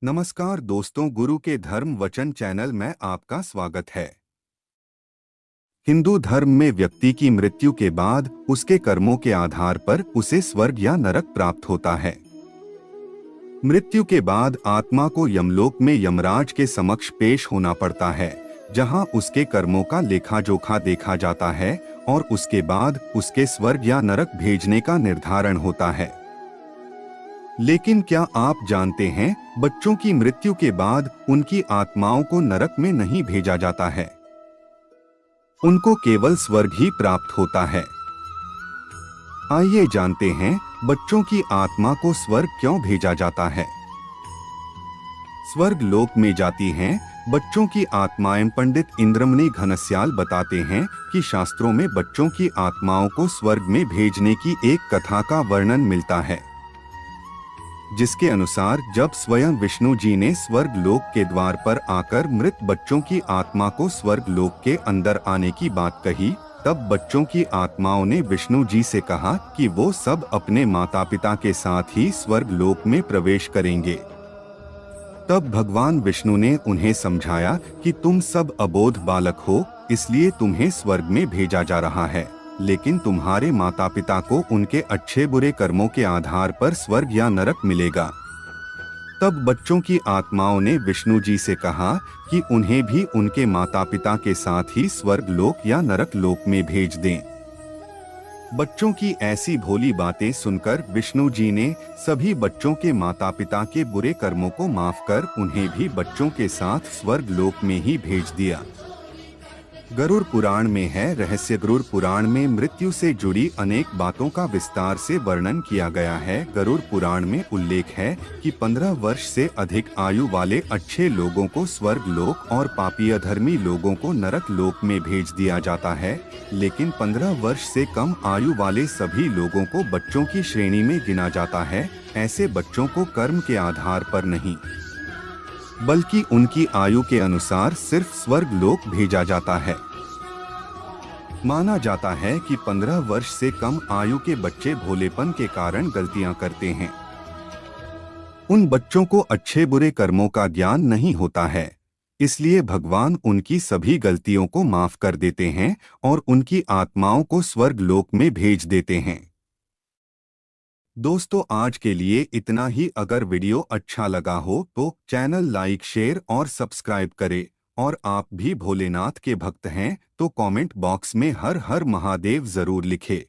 नमस्कार दोस्तों, गुरु के धर्म वचन चैनल में आपका स्वागत है। हिंदू धर्म में व्यक्ति की मृत्यु के बाद उसके कर्मों के आधार पर उसे स्वर्ग या नरक प्राप्त होता है। मृत्यु के बाद आत्मा को यमलोक में यमराज के समक्ष पेश होना पड़ता है, जहां उसके कर्मों का लेखा जोखा देखा जाता है और उसके बाद उसके स्वर्ग या नरक भेजने का निर्धारण होता है। लेकिन क्या आप जानते हैं, बच्चों की मृत्यु के बाद उनकी आत्माओं को नरक में नहीं भेजा जाता है, उनको केवल स्वर्ग ही प्राप्त होता है। आइए जानते हैं, बच्चों की आत्मा को स्वर्ग क्यों भेजा जाता है। स्वर्ग लोक में जाती हैं बच्चों की आत्माएं। पंडित इंद्रमणि घनश्याल बताते हैं कि शास्त्रों में बच्चों की आत्माओं को स्वर्ग में भेजने की एक कथा का वर्णन मिलता है, जिसके अनुसार जब स्वयं विष्णु जी ने स्वर्ग लोक के द्वार पर आकर मृत बच्चों की आत्मा को स्वर्ग लोक के अंदर आने की बात कही, तब बच्चों की आत्माओं ने विष्णु जी से कहा कि वो सब अपने माता पिता के साथ ही स्वर्ग लोक में प्रवेश करेंगे। तब भगवान विष्णु ने उन्हें समझाया कि तुम सब अबोध बालक हो, इसलिए तुम्हें स्वर्ग में भेजा जा रहा है, लेकिन तुम्हारे माता पिता को उनके अच्छे बुरे कर्मों के आधार पर स्वर्ग या नरक मिलेगा। तब बच्चों की आत्माओं ने विष्णु जी से कहा कि उन्हें भी उनके माता पिता के साथ ही स्वर्ग लोक या नरक लोक में भेज दें। बच्चों की ऐसी भोली बातें सुनकर विष्णु जी ने सभी बच्चों के माता पिता के बुरे कर्मों को माफ कर उन्हें भी बच्चों के साथ स्वर्ग लोक में ही भेज दिया। गरुड़ पुराण में है रहस्य। गरुड़ पुराण में मृत्यु से जुड़ी अनेक बातों का विस्तार से वर्णन किया गया है। गरुड़ पुराण में उल्लेख है कि 15 वर्ष से अधिक आयु वाले अच्छे लोगों को स्वर्ग लोक और पापी अधर्मी लोगों को नरक लोक में भेज दिया जाता है, लेकिन 15 वर्ष से कम आयु वाले सभी लोगों को बच्चों की श्रेणी में गिना जाता है। ऐसे बच्चों को कर्म के आधार पर नहीं, बल्कि उनकी आयु के अनुसार सिर्फ स्वर्ग लोक भेजा जाता है। माना जाता है कि 15 वर्ष से कम आयु के बच्चे भोलेपन के कारण गलतियां करते हैं। उन बच्चों को अच्छे बुरे कर्मों का ज्ञान नहीं होता है, इसलिए भगवान उनकी सभी गलतियों को माफ कर देते हैं और उनकी आत्माओं को स्वर्ग लोक में भेज देते हैं। दोस्तों, आज के लिए इतना ही। अगर वीडियो अच्छा लगा हो तो चैनल लाइक, शेयर और सब्सक्राइब करें। और आप भी भोलेनाथ के भक्त हैं तो कमेंट बॉक्स में हर हर महादेव जरूर लिखें।